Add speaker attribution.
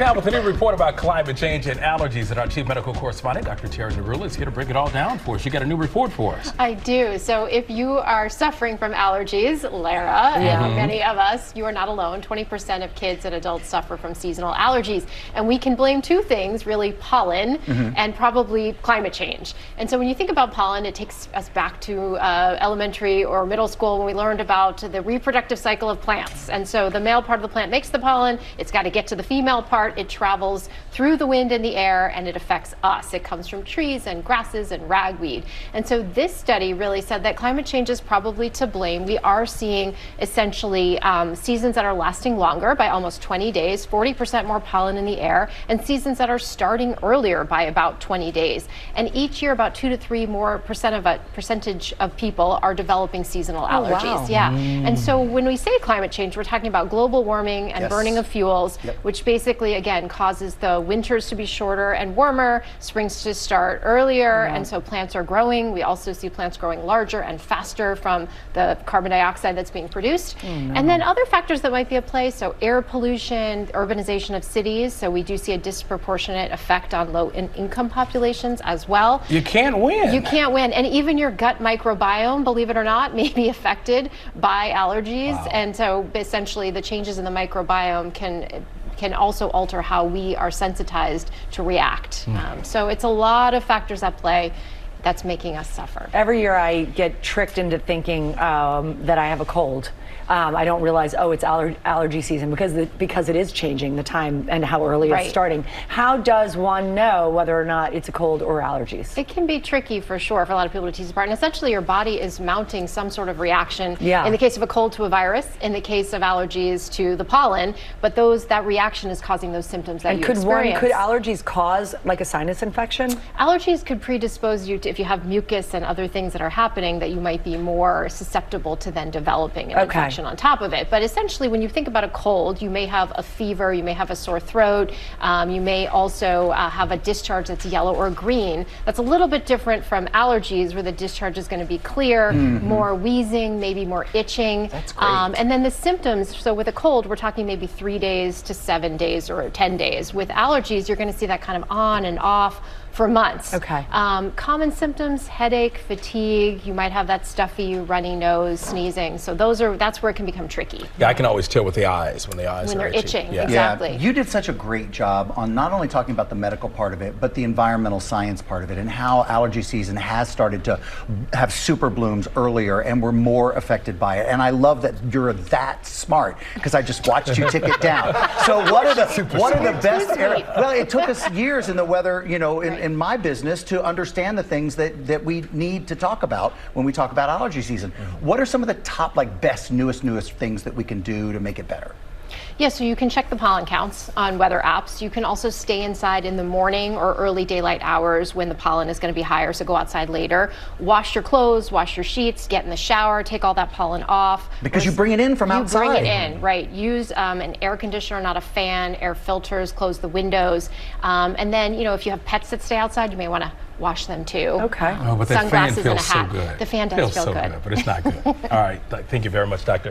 Speaker 1: Now, with a new report about climate change and allergies, and our chief medical correspondent, Dr. Narula, is here to break it all down for us. You got a new report for us.
Speaker 2: I do. So if you are suffering from allergies, Lara, and many of us, you are not alone. 20% of kids and adults suffer from seasonal allergies. And we can blame two things, really, pollen and probably climate change. And so when you think about pollen, it takes us back to elementary or middle school when we learned about the reproductive cycle of plants. And so the male part of the plant makes the pollen. It's got to get to the female part. It travels through the wind and the air, and it affects us. It comes from trees and grasses and ragweed. And so this study really said that climate change is probably to blame. We are seeing essentially seasons that are lasting longer by almost 20 days, 40% more pollen in the air, and seasons that are starting earlier by about 20 days. And each year, about 2 to 3 more percentage of people are developing seasonal allergies.
Speaker 3: Wow.
Speaker 2: Yeah. And so when we say climate change, we're talking about global warming and burning of fuels, which basically, again, causes the winters to be shorter and warmer, springs to start earlier, and so plants are growing. We also see plants growing larger and faster from the carbon dioxide that's being produced. And then other factors that might be at play, so air pollution, urbanization of cities, so we do see a disproportionate effect on low-income populations as well.
Speaker 1: You can't win.
Speaker 2: You can't win. And even your gut microbiome, believe it or not, may be affected by allergies.
Speaker 1: Wow.
Speaker 2: And so essentially the changes in the microbiome can also alter how we are sensitized to react. So it's a lot of factors at play that's making us suffer.
Speaker 3: Every year I get tricked into thinking that I have a cold. I don't realize, oh, it's allergy season because it is changing the time and how early it's starting. How does one know whether or not it's a cold or allergies?
Speaker 2: It can be tricky for sure for a lot of people to tease apart. And essentially your body is mounting some sort of reaction. In the case of a cold to a virus, in the case of allergies to the pollen, but that reaction is causing those symptoms that you experience.
Speaker 3: Could allergies cause like a sinus infection?
Speaker 2: Allergies could predispose you to, if you have mucus and other things that are happening, that you might be more susceptible to then developing an infection on top of it. But essentially, when you think about a cold, you may have a fever, you may have a sore throat, you may also have a discharge that's yellow or green. That's a little bit different from allergies, where the discharge is going to be clear, more wheezing, maybe more itching.
Speaker 1: That's great.
Speaker 2: And then the symptoms, so with a cold, we're talking maybe 3 days to 7 days or 10 days. With allergies, you're going to see that kind of on and off for months. Common symptoms: headache, fatigue. You might have that stuffy, runny nose, sneezing. So that's where it can become tricky.
Speaker 1: Yeah, I can always tell with the eyes when
Speaker 2: they're itching.
Speaker 1: Yeah.
Speaker 2: Exactly.
Speaker 4: Yeah, you did such a great job on not only talking about the medical part of it, but the environmental science part of it, and how allergy season has started to have super blooms earlier, and we're more affected by it. And I love that you're that smart, because I just watched you tick it down. So what are the best areas? Well, it took us years in the weather, in my business, to understand the things that we need to talk about when we talk about allergy season. What are some of the top, best, newest things that we can do to make it better?
Speaker 2: Yeah, so you can check the pollen counts on weather apps. You can also stay inside in the morning or early daylight hours when the pollen is going to be higher, so go outside later. Wash your clothes, wash your sheets, get in the shower, take all that pollen off.
Speaker 4: Because you bring it in from outside.
Speaker 2: You bring it in, right. Use an air conditioner, not a fan, air filters, close the windows. And then, if you have pets that stay outside, you may want to wash them too.
Speaker 1: Oh, but that fan
Speaker 2: Sunglasses and a
Speaker 1: feels so
Speaker 2: hat.
Speaker 1: good.
Speaker 2: The fan does
Speaker 1: feels
Speaker 2: feel
Speaker 1: so
Speaker 2: good.
Speaker 1: But it's not good. All right. Thank you very much, Doctor.